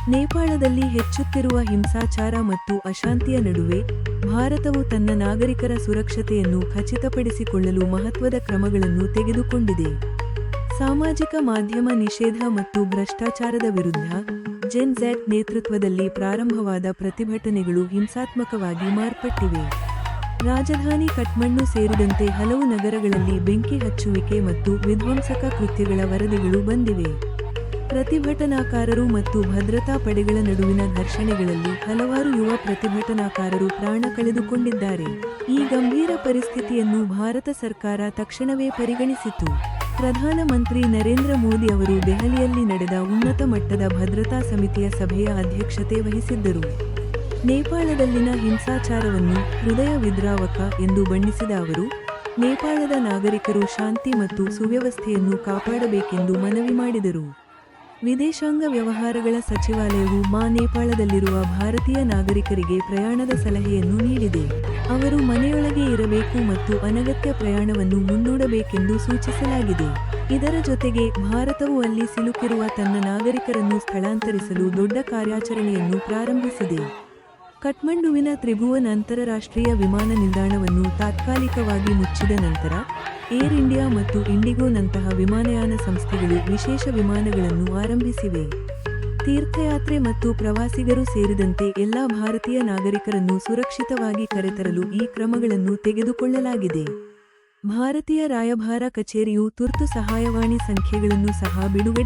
ನೇಪಾಳದಲ್ಲಿ ಹೆಚ್ಚುತ್ತಿರುವ ಹಿಂಸಾಚಾರ ಮತ್ತು ಅಶಾಂತಿಯ ನಡುವೆ ಭಾರತವು ತನ್ನ ನಾಗರಿಕರ ಸುರಕ್ಷತೆಯನ್ನು ಖಚಿತಪಡಿಸಿಕೊಳ್ಳಲು ಮಹತ್ವದ ಕ್ರಮಗಳನ್ನು ತೆಗೆದುಕೊಂಡಿದೆ. ಸಾಮಾಜಿಕ ಮಾಧ್ಯಮ ನಿಷೇಧ ಮತ್ತು ಭ್ರಷ್ಟಾಚಾರದ ವಿರುದ್ಧ ಜೆನ್ ಝೆಡ್ ನೇತೃತ್ವದಲ್ಲಿ ಪ್ರಾರಂಭವಾದ ಪ್ರತಿಭಟನೆಗಳು ಹಿಂಸಾತ್ಮಕವಾಗಿ ಮಾರ್ಪಟ್ಟಿವೆ. ರಾಜಧಾನಿ ಕಠ್ಮಂಡು ಸೇರಿದಂತೆ ಹಲವು ನಗರಗಳಲ್ಲಿ ಬೆಂಕಿ ಹಚ್ಚುವಿಕೆ ಮತ್ತು ವಿಧ್ವಂಸಕ ಕೃತ್ಯಗಳ ವರದಿಗಳು ಬಂದಿವೆ. ಪ್ರತಿಭಟನಾಕಾರರು ಮತ್ತು ಭದ್ರತಾ ಪಡೆಗಳ ನಡುವಿನ ಘರ್ಷಣೆಗಳಲ್ಲಿ ಹಲವಾರು ಯುವ ಪ್ರತಿಭಟನಾಕಾರರು ಪ್ರಾಣ ಕಳೆದುಕೊಂಡಿದ್ದಾರೆ. ಈ ಗಂಭೀರ ಪರಿಸ್ಥಿತಿಯನ್ನು ಭಾರತ ಸರ್ಕಾರ ತಕ್ಷಣವೇ ಪರಿಗಣಿಸಿತು. ಪ್ರಧಾನಮಂತ್ರಿ ನರೇಂದ್ರ ಮೋದಿ ಅವರು ದೆಹಲಿಯಲ್ಲಿ ನಡೆದ ಉನ್ನತ ಮಟ್ಟದ ಭದ್ರತಾ ಸಮಿತಿಯ ಸಭೆಯ ಅಧ್ಯಕ್ಷತೆ ವಹಿಸಿದ್ದರು. ನೇಪಾಳದಲ್ಲಿನ ಹಿಂಸಾಚಾರವನ್ನು ಹೃದಯ ವಿದ್ರಾವಕ ಎಂದು ಬಣ್ಣಿಸಿದ ಅವರು, ನೇಪಾಳದ ನಾಗರಿಕರು ಶಾಂತಿ ಮತ್ತು ಸುವ್ಯವಸ್ಥೆಯನ್ನು ಕಾಪಾಡಬೇಕೆಂದು ಮನವಿ ಮಾಡಿದರು. ವಿದೇಶಾಂಗ ವ್ಯವಹಾರಗಳ ಸಚಿವಾಲಯವು ನೇಪಾಳದಲ್ಲಿರುವ ಭಾರತೀಯ ನಾಗರಿಕರಿಗೆ ಪ್ರಯಾಣದ ಸಲಹೆಯನ್ನು ನೀಡಿದೆ. ಅವರು ಮನೆಯೊಳಗೆ ಇರಬೇಕು ಮತ್ತು ಅನಗತ್ಯ ಪ್ರಯಾಣವನ್ನು ಮುಂದೂಡಬೇಕೆಂದು ಸೂಚಿಸಲಾಗಿದೆ. ಇದರ ಜೊತೆಗೆ ಭಾರತವು ಅಲ್ಲಿ ಸಿಲುಕಿರುವ ತನ್ನ ನಾಗರಿಕರನ್ನು ಸ್ಥಳಾಂತರಿಸಲು ದೊಡ್ಡ ಕಾರ್ಯಾಚರಣೆಯನ್ನು ಪ್ರಾರಂಭಿಸಿದೆ. ಕಠ್ಮಂಡುವಿನ ತ್ರಿಭುವನ್ ಅಂತಾರಾಷ್ಟ್ರೀಯ ವಿಮಾನ ನಿಲ್ದಾಣವನ್ನು ತಾತ್ಕಾಲಿಕವಾಗಿ ಮುಚ್ಚಿದ ನಂತರ ಏರ್ ಇಂಡಿಯಾ ಮತ್ತು ಇಂಡಿಗೋನಂತಹ ವಿಮಾನಯಾನ ಸಂಸ್ಥೆಗಳು ವಿಶೇಷ ವಿಮಾನಗಳನ್ನು ಆರಂಭಿಸಿವೆ. ತೀರ್ಥಯಾತ್ರೆ ಮತ್ತು ಪ್ರವಾಸಿಗರು ಸೇರಿದಂತೆ ಎಲ್ಲಾ ಭಾರತೀಯ ನಾಗರಿಕರನ್ನು ಸುರಕ್ಷಿತವಾಗಿ ಕರೆತರಲು ಈ ಕ್ರಮಗಳನ್ನು ತೆಗೆದುಕೊಳ್ಳಲಾಗಿದೆ. ಭಾರತೀಯ ರಾಯಭಾರ ಕಚೇರಿಯು ತುರ್ತು ಸಹಾಯವಾಣಿ ಸಂಖ್ಯೆಗಳನ್ನು ಸಹ ಬಿಡುಗಡೆ